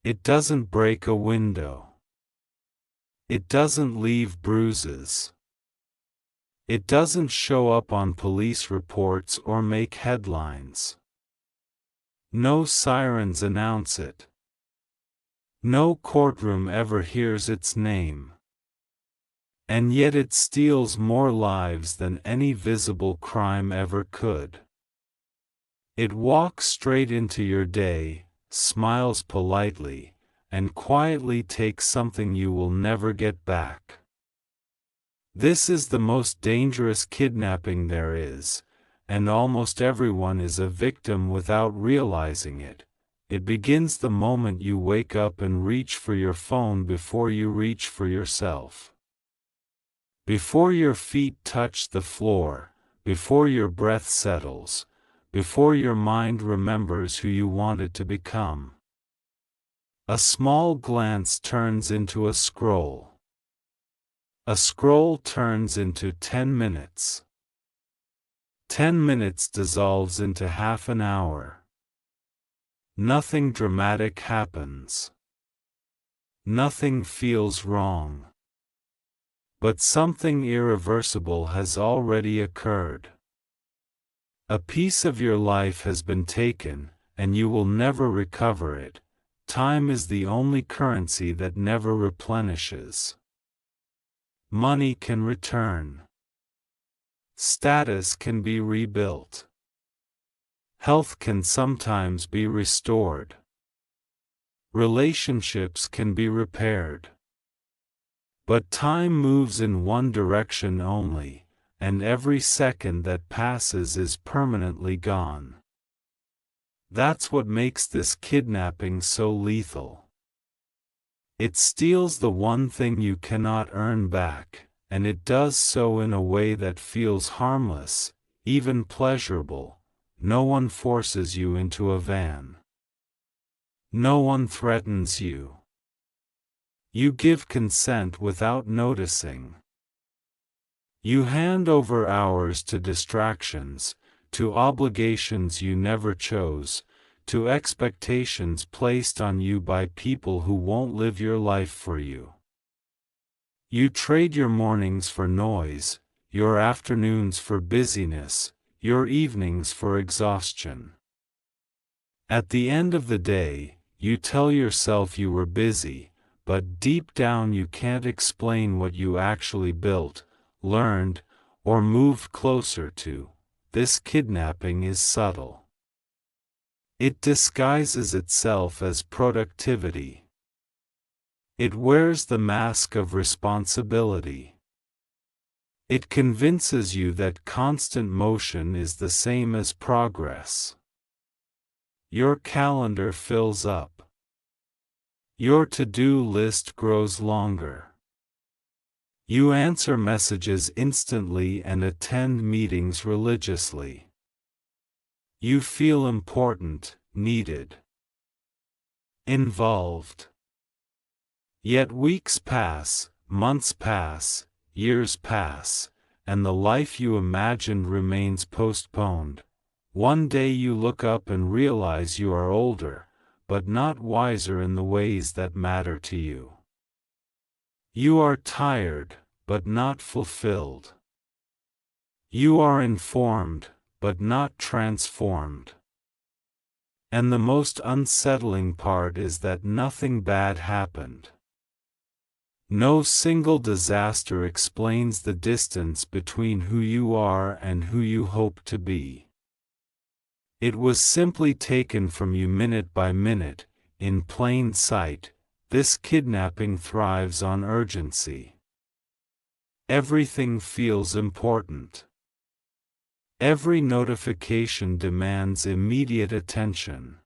It doesn't break a window. It doesn't leave bruises. It doesn't show up on police reports or make headlines. No sirens announce it. No courtroom ever hears its name. And yet it steals more lives than any visible crime ever could. It walks straight into your day, smiles politely, and quietly takes something you will never get back. This is the most dangerous kidnapping there is, and almost everyone is a victim without realizing it. It begins the moment you wake up and reach for your phone before you reach for yourself. Before your feet touch the floor, before your breath settles, before your mind remembers who you wanted to become. A small glance turns into a scroll. A scroll turns into 10 minutes. 10 minutes dissolves into half an hour. Nothing dramatic happens. Nothing feels wrong. But something irreversible has already occurred. A piece of your life has been taken, and you will never recover it. Time is the only currency that never replenishes. Money can return. Status can be rebuilt. Health can sometimes be restored. Relationships can be repaired. But time moves in one direction only, and every second that passes is permanently gone. That's what makes this kidnapping so lethal. It steals the one thing you cannot earn back, and it does so in a way that feels harmless, even pleasurable. No one forces you into a van. No one threatens you. You give consent without noticing. You hand over hours to distractions, to obligations you never chose, to expectations placed on you by people who won't live your life for you. You trade your mornings for noise, your afternoons for busyness, your evenings for exhaustion. At the end of the day, you tell yourself you were busy, but deep down you can't explain what you actually built, learned, or moved closer to. This kidnapping is subtle. It disguises itself as productivity. It wears the mask of responsibility. It convinces you that constant motion is the same as progress. Your calendar fills up. Your to-do list grows longer. You answer messages instantly and attend meetings religiously. You feel important, needed, involved. Yet weeks pass, months pass, years pass, and the life you imagined remains postponed. One day you look up and realize you are older, but not wiser in the ways that matter to you. You are tired, but not fulfilled. You are informed, but not transformed. And the most unsettling part is that nothing bad happened. No single disaster explains the distance between who you are and who you hope to be. It was simply taken from you minute by minute, in plain sight. This kidnapping thrives on urgency. Everything feels important. Every notification demands immediate attention.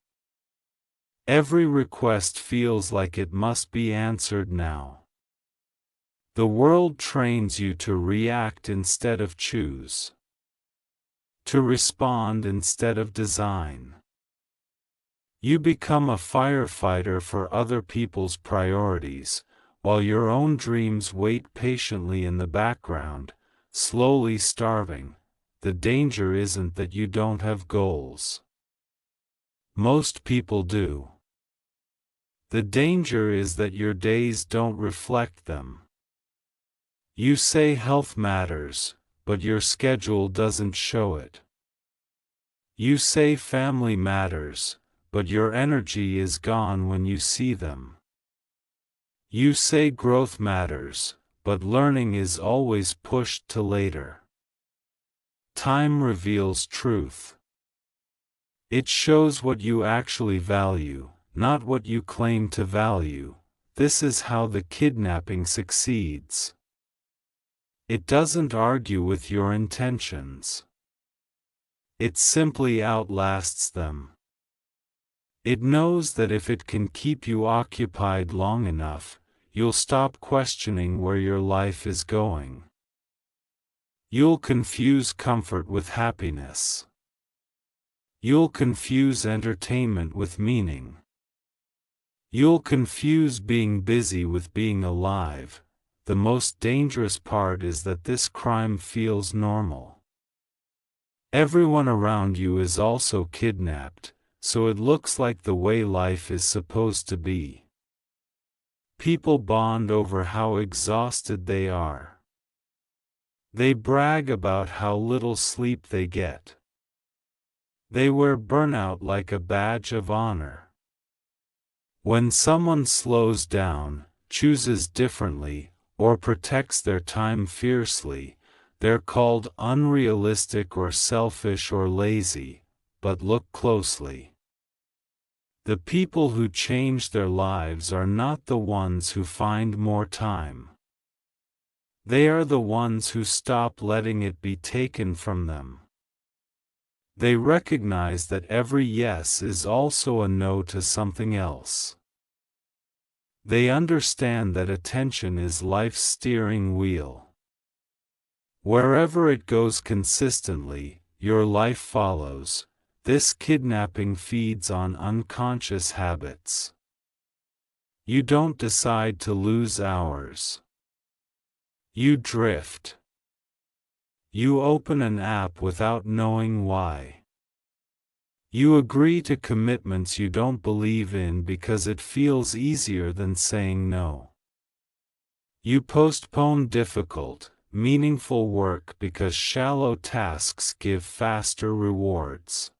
Every request feels like it must be answered now. The world trains you to react instead of choose. To respond instead of design. You become a firefighter for other people's priorities, while your own dreams wait patiently in the background, slowly starving. The danger isn't that you don't have goals. Most people do. The danger is that your days don't reflect them. You say health matters, but your schedule doesn't show it. You say family matters, but your energy is gone when you see them. You say growth matters, but learning is always pushed to later. Time reveals truth. It shows what you actually value, not what you claim to value. This is how the kidnapping succeeds. It doesn't argue with your intentions. It simply outlasts them. It knows that if it can keep you occupied long enough, you'll stop questioning where your life is going. You'll confuse comfort with happiness. You'll confuse entertainment with meaning. You'll confuse being busy with being alive. The most dangerous part is that this crime feels normal. Everyone around you is also kidnapped, so it looks like the way life is supposed to be. People bond over how exhausted they are. They brag about how little sleep they get. They wear burnout like a badge of honor. When someone slows down, chooses differently, or protects their time fiercely, they're called unrealistic or selfish or lazy. But look closely. The people who change their lives are not the ones who find more time. They are the ones who stop letting it be taken from them. They recognize that every yes is also a no to something else. They understand that attention is life's steering wheel. Wherever it goes consistently, your life follows. This kidnapping feeds on unconscious habits. You don't decide to lose hours. You drift. You open an app without knowing why. You agree to commitments you don't believe in because it feels easier than saying no. You postpone difficult, meaningful work because shallow tasks give faster rewards.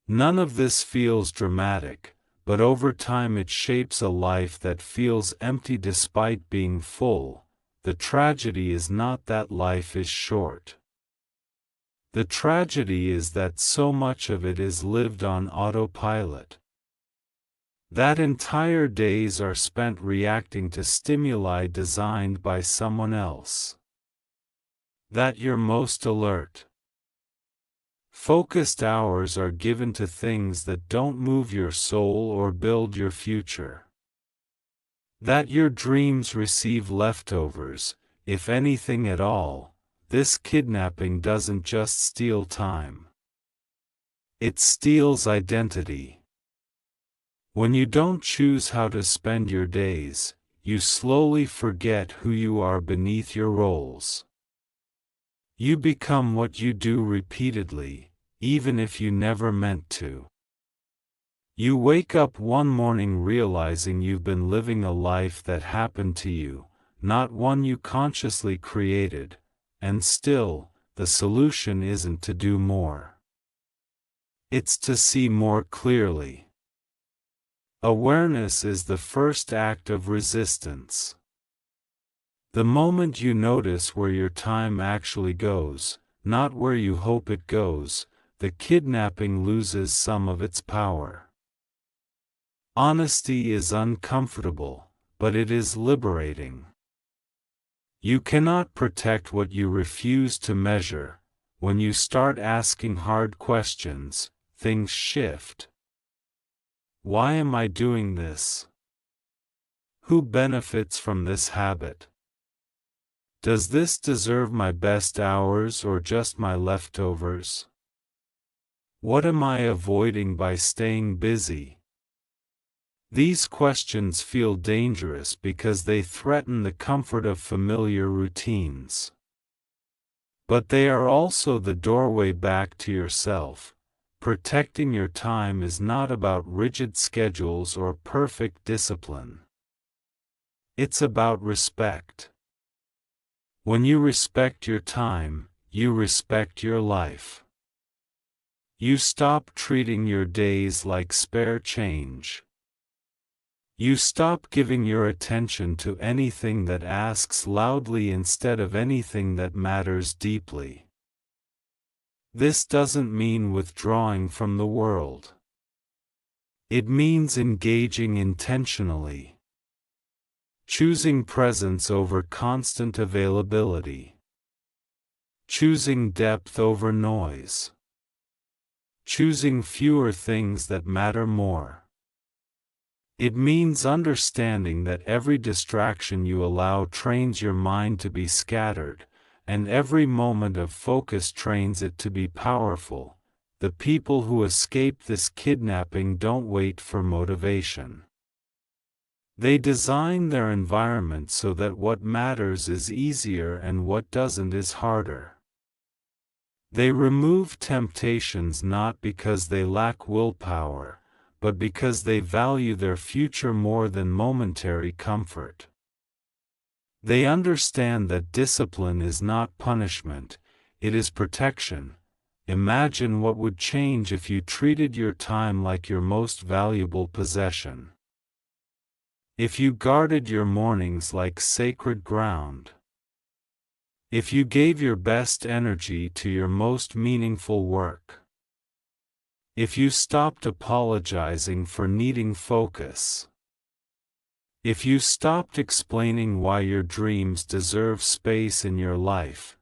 None of this feels dramatic, but over time it shapes a life that feels empty despite being full. The tragedy is not that life is short. The tragedy is that so much of it is lived on autopilot. That entire days are spent reacting to stimuli designed by someone else. That you're most alert. Focused hours are given to things that don't move your soul or build your future. That your dreams receive leftovers, if anything at all. This kidnapping doesn't just steal time. It steals identity. When you don't choose how to spend your days, you slowly forget who you are beneath your roles. You become what you do repeatedly, even if you never meant to. You wake up one morning realizing you've been living a life that happened to you, not one you consciously created, and still, the solution isn't to do more. It's to see more clearly. Awareness is the first act of resistance. The moment you notice where your time actually goes, not where you hope it goes, the kidnapping loses some of its power. Honesty is uncomfortable, but it is liberating. You cannot protect what you refuse to measure. When you start asking hard questions, things shift. Why am I doing this? Who benefits from this habit? Does this deserve my best hours or just my leftovers? What am I avoiding by staying busy? These questions feel dangerous because they threaten the comfort of familiar routines. But they are also the doorway back to yourself, protecting your time is not about rigid schedules or perfect discipline. It's about respect. When you respect your time, you respect your life. You stop treating your days like spare change. You stop giving your attention to anything that asks loudly instead of anything that matters deeply. This doesn't mean withdrawing from the world. It means engaging intentionally. Choosing presence over constant availability. Choosing depth over noise. Choosing fewer things that matter more. It means understanding that every distraction you allow trains your mind to be scattered, and every moment of focus trains it to be powerful. The people who escape this kidnapping don't wait for motivation. They design their environment so that what matters is easier and what doesn't is harder. They remove temptations not because they lack willpower, but because they value their future more than momentary comfort. They understand that discipline is not punishment, it is protection. Imagine what would change if you treated your time like your most valuable possession. If you guarded your mornings like sacred ground. If you gave your best energy to your most meaningful work. If you stopped apologizing for needing focus. If you stopped explaining why your dreams deserve space in your life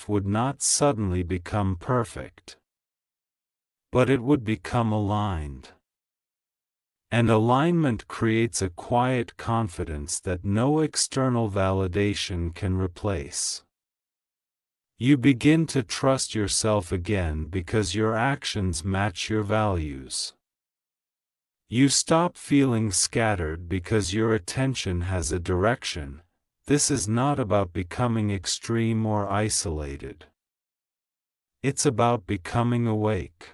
would not suddenly become perfect. But it would become aligned. And alignment creates a quiet confidence that no external validation can replace. You begin to trust yourself again because your actions match your values. You stop feeling scattered because your attention has a direction. This is not about becoming extreme or isolated. It's about becoming awake.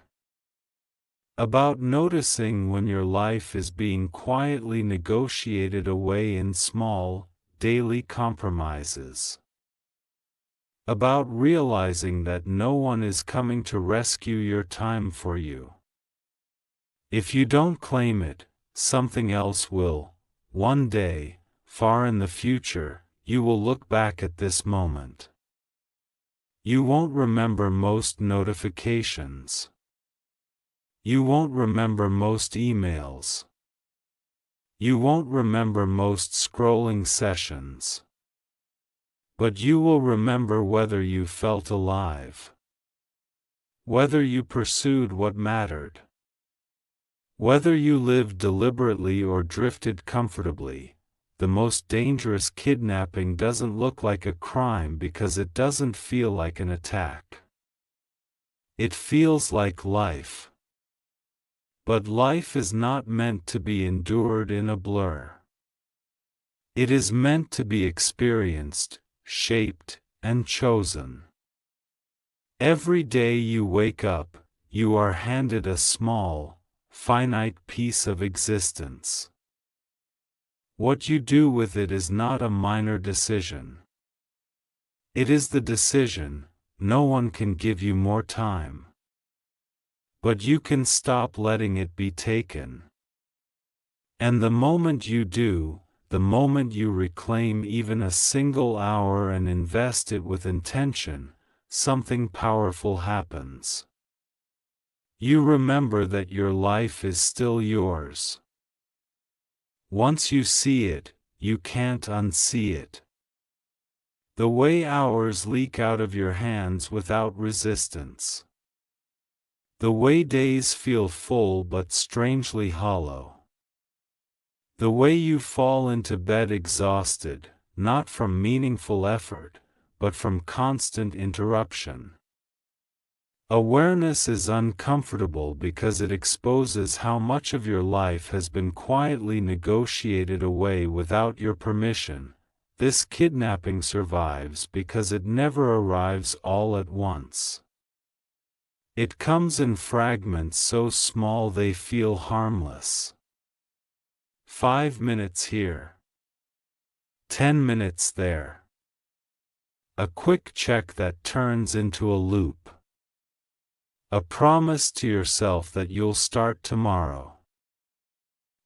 About noticing when your life is being quietly negotiated away in small, daily compromises. About realizing that no one is coming to rescue your time for you. If you don't claim it, something else will. One day, far in the future, you will look back at this moment. You won't remember most notifications. You won't remember most emails. You won't remember most scrolling sessions. But you will remember whether you felt alive. Whether you pursued what mattered. Whether you lived deliberately or drifted comfortably. The most dangerous kidnapping doesn't look like a crime because it doesn't feel like an attack. It feels like life. But life is not meant to be endured in a blur. It is meant to be experienced, shaped, and chosen. Every day you wake up, you are handed a small, finite piece of existence. What you do with it is not a minor decision. It is the decision. No one can give you more time. But you can stop letting it be taken. And the moment you do, the moment you reclaim even a single hour and invest it with intention, something powerful happens. You remember that your life is still yours. Once you see it, you can't unsee it. The way hours leak out of your hands without resistance. The way days feel full but strangely hollow. The way you fall into bed exhausted, not from meaningful effort, but from constant interruption. Awareness is uncomfortable because it exposes how much of your life has been quietly negotiated away without your permission. This kidnapping survives because it never arrives all at once. It comes in fragments so small they feel harmless. 5 minutes here. 10 minutes there. A quick check that turns into a loop. A promise to yourself that you'll start tomorrow.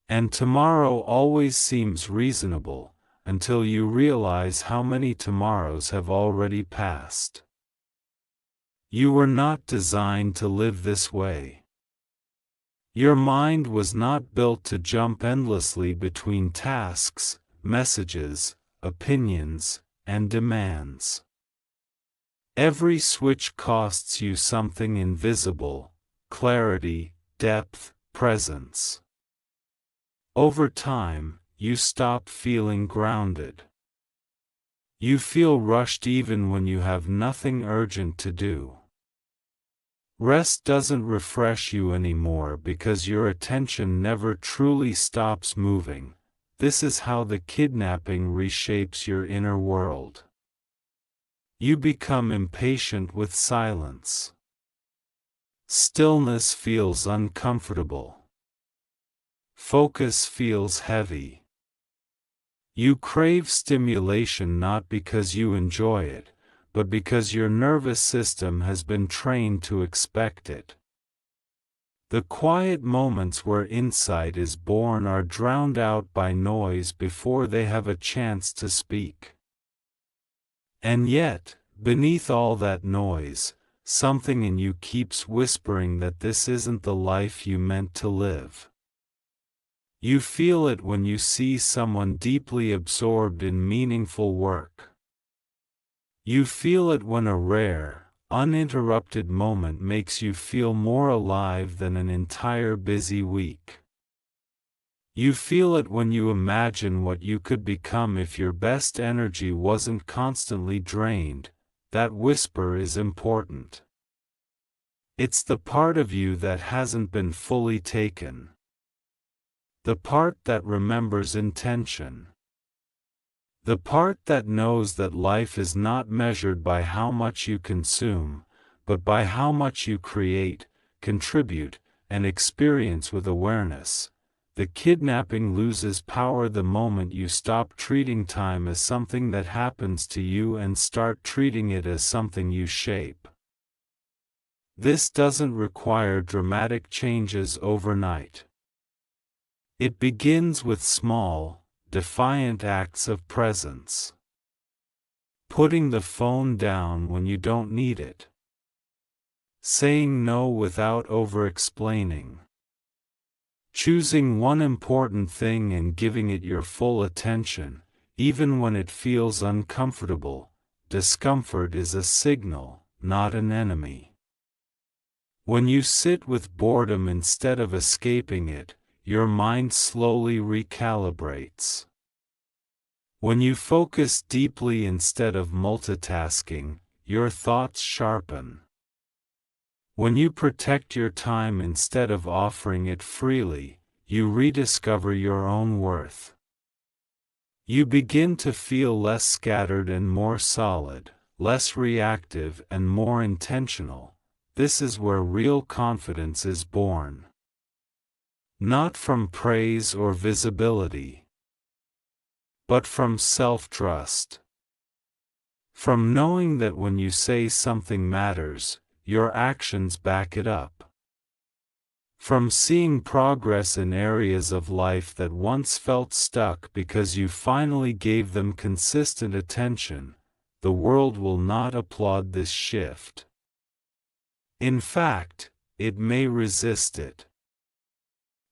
And tomorrow always seems reasonable, until you realize how many tomorrows have already passed. You were not designed to live this way. Your mind was not built to jump endlessly between tasks, messages, opinions, and demands. Every switch costs you something invisible: clarity, depth, presence. Over time, you stop feeling grounded. You feel rushed even when you have nothing urgent to do. Rest doesn't refresh you anymore because your attention never truly stops moving. This is how the kidnapping reshapes your inner world. You become impatient with silence. Stillness feels uncomfortable. Focus feels heavy. You crave stimulation not because you enjoy it, but because your nervous system has been trained to expect it. The quiet moments where insight is born are drowned out by noise before they have a chance to speak. And yet, beneath all that noise, something in you keeps whispering that this isn't the life you meant to live. You feel it when you see someone deeply absorbed in meaningful work. You feel it when a rare, uninterrupted moment makes you feel more alive than an entire busy week. You feel it when you imagine what you could become if your best energy wasn't constantly drained. That whisper is important. It's the part of you that hasn't been fully taken. The part that remembers intention. The part that knows that life is not measured by how much you consume, but by how much you create, contribute, and experience with awareness. The kidnapping loses power the moment you stop treating time as something that happens to you and start treating it as something you shape. This doesn't require dramatic changes overnight. It begins with small, defiant acts of presence. Putting the phone down when you don't need it. Saying no without over-explaining. Choosing one important thing and giving it your full attention, even when it feels uncomfortable. Discomfort is a signal, not an enemy. When you sit with boredom instead of escaping it, your mind slowly recalibrates. When you focus deeply instead of multitasking, your thoughts sharpen. When you protect your time instead of offering it freely, you rediscover your own worth. You begin to feel less scattered and more solid, less reactive and more intentional. This is where real confidence is born. Not from praise or visibility, but from self-trust. From knowing that when you say something matters, your actions back it up. From seeing progress in areas of life that once felt stuck because you finally gave them consistent attention. The world will not applaud this shift. In fact, it may resist it.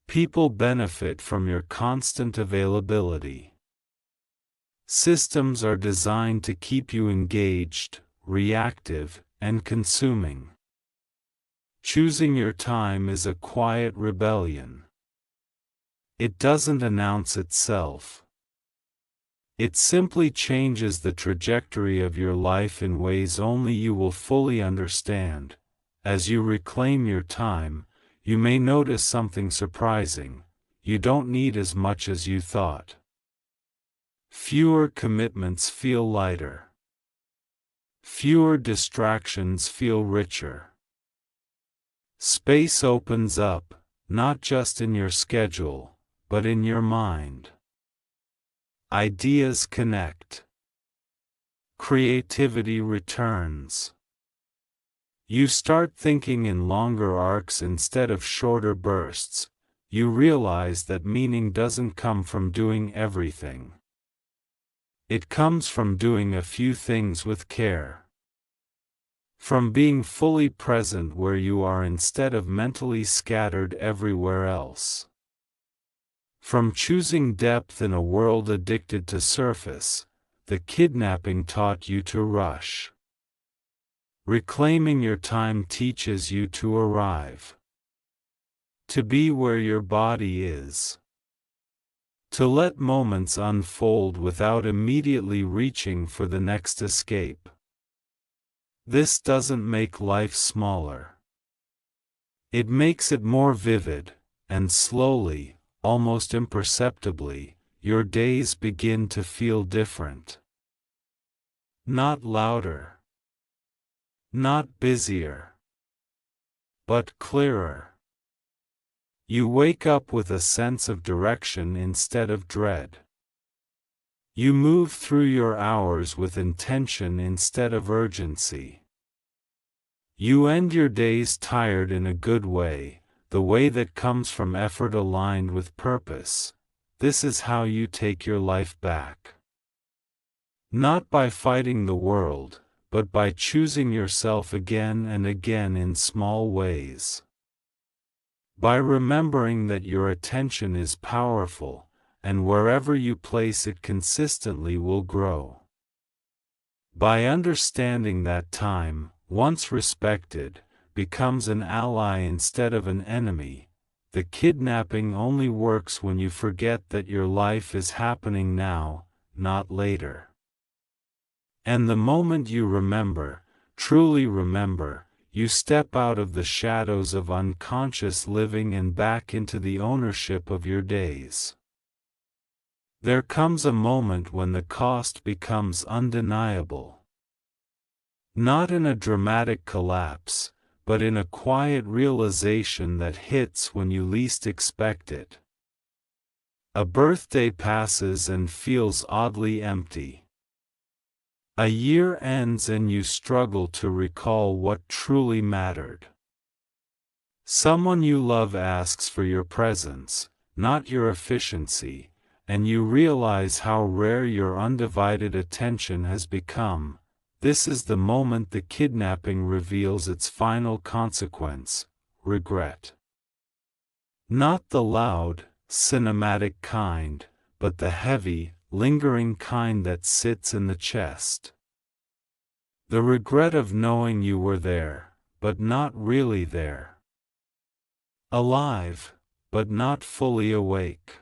People benefit from your constant availability. Systems are designed to keep you engaged, reactive, and consuming. Choosing your time is a quiet rebellion. It doesn't announce itself. It simply changes the trajectory of your life in ways only you will fully understand. As you reclaim your time, you may notice something surprising. You don't need as much as you thought. Fewer commitments feel lighter. Fewer distractions feel richer. Space opens up, not just in your schedule, but in your mind. Ideas connect. Creativity returns. You start thinking in longer arcs instead of shorter bursts. You realize that meaning doesn't come from doing everything. It comes from doing a few things with care. From being fully present where you are instead of mentally scattered everywhere else. From choosing depth in a world addicted to surface. The kidnapping taught you to rush. Reclaiming your time teaches you to arrive. To be where your body is. To let moments unfold without immediately reaching for the next escape. This doesn't make life smaller. It makes it more vivid, and slowly, almost imperceptibly, your days begin to feel different. Not louder. Not busier. But clearer. You wake up with a sense of direction instead of dread. You move through your hours with intention instead of urgency. You end your days tired in a good way, the way that comes from effort aligned with purpose. This is how you take your life back. Not by fighting the world, but by choosing yourself again and again in small ways. By remembering that your attention is powerful, and wherever you place it consistently will grow. By understanding that time, once respected, becomes an ally instead of an enemy, the kidnapping only works when you forget that your life is happening now, not later. And the moment you remember, truly remember, you step out of the shadows of unconscious living and back into the ownership of your days. There comes a moment when the cost becomes undeniable. Not in a dramatic collapse, but in a quiet realization that hits when you least expect it. A birthday passes and feels oddly empty. A year ends and you struggle to recall what truly mattered. Someone you love asks for your presence, not your efficiency, and you realize how rare your undivided attention has become. This is the moment the kidnapping reveals its final consequence: regret. Not the loud, cinematic kind, but the heavy, lingering kind that sits in the chest. The regret of knowing you were there, but not really there. Alive, but not fully awake.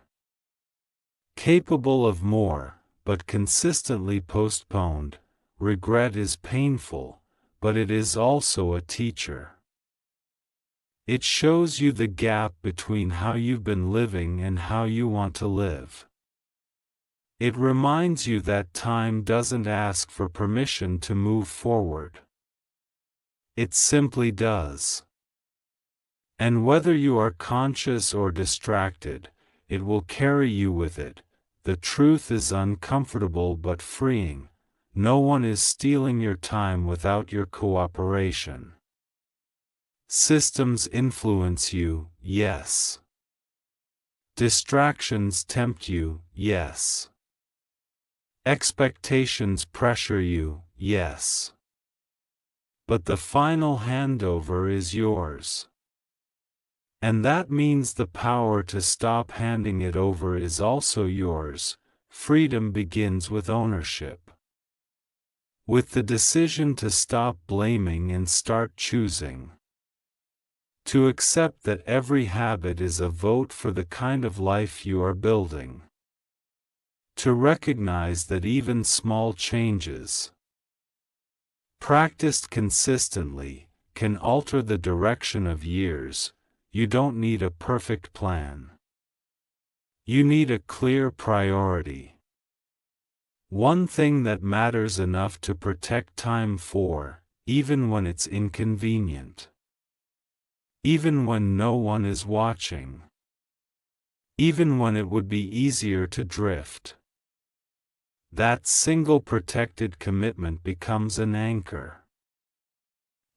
Capable of more, but consistently postponed. Regret is painful, but it is also a teacher. It shows you the gap between how you've been living and how you want to live. It reminds you that time doesn't ask for permission to move forward. It simply does. And whether you are conscious or distracted, it will carry you with it. The truth is uncomfortable but freeing. No one is stealing your time without your cooperation. Systems influence you, yes. Distractions tempt you, yes. Expectations pressure you, yes. But the final handover is yours. And that means the power to stop handing it over is also yours. Freedom begins with ownership. With the decision to stop blaming and start choosing. To accept that every habit is a vote for the kind of life you are building. To recognize that even small changes, practiced consistently, can alter the direction of years. You don't need a perfect plan. You need a clear priority. One thing that matters enough to protect time for, even when it's inconvenient. even when no one is watching, even when it would be easier to drift. That single protected commitment becomes an anchor.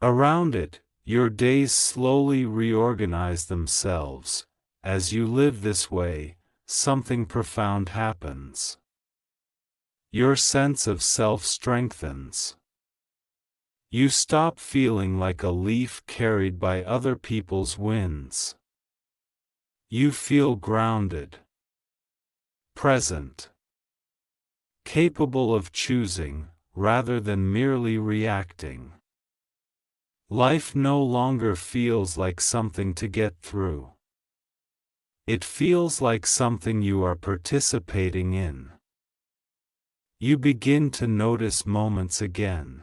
Around it, your days slowly reorganize themselves. As you live this way, something profound happens. Your sense of self strengthens. You stop feeling like a leaf carried by other people's winds. You feel grounded, present, capable of choosing, rather than merely reacting. Life no longer feels like something to get through. It feels like something you are participating in. You begin to notice moments again.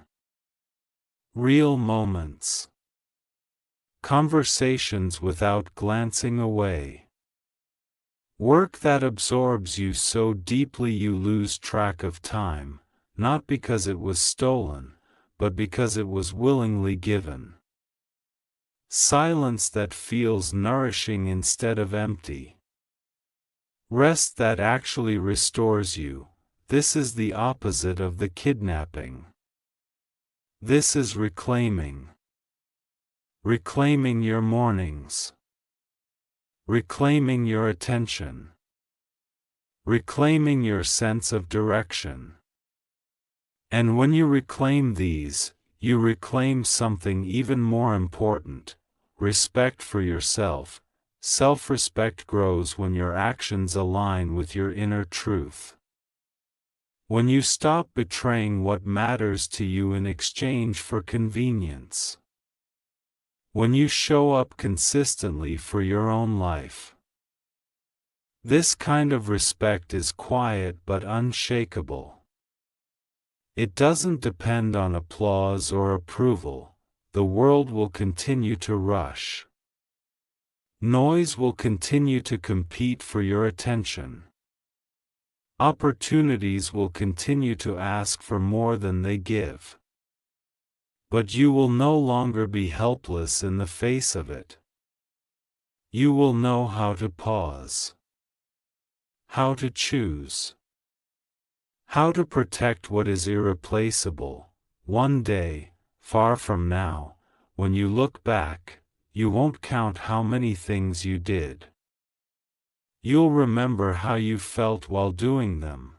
Real moments. Conversations without glancing away. Work that absorbs you so deeply you lose track of time, not because it was stolen, but because it was willingly given. Silence that feels nourishing instead of empty. Rest that actually restores you. This is the opposite of the kidnapping. This is reclaiming. Reclaiming your mornings. Reclaiming your attention. Reclaiming your sense of direction. And when you reclaim these, you reclaim something even more important: respect for yourself. Self-respect grows when your actions align with your inner truth. When you stop betraying what matters to you in exchange for convenience. When you show up consistently for your own life. This kind of respect is quiet but unshakable. It doesn't depend on applause or approval. The world will continue to rush. Noise will continue to compete for your attention. Opportunities will continue to ask for more than they give. But you will no longer be helpless in the face of it. You will know how to pause. How to choose. How to protect what is irreplaceable. One day, far from now, when you look back, you won't count how many things you did. You'll remember how you felt while doing them.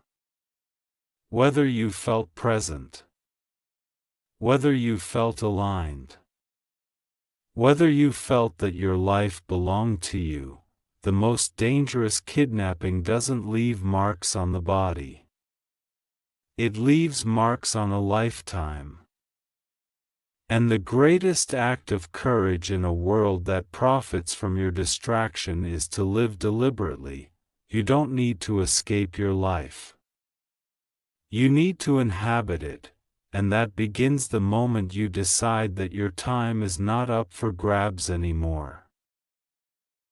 Whether you felt present. Whether you felt aligned. Whether you felt that your life belonged to you. The most dangerous kidnapping doesn't leave marks on the body. It leaves marks on a lifetime. And the greatest act of courage in a world that profits from your distraction is to live deliberately. You don't need to escape your life. You need to inhabit it, and that begins the moment you decide that your time is not up for grabs anymore.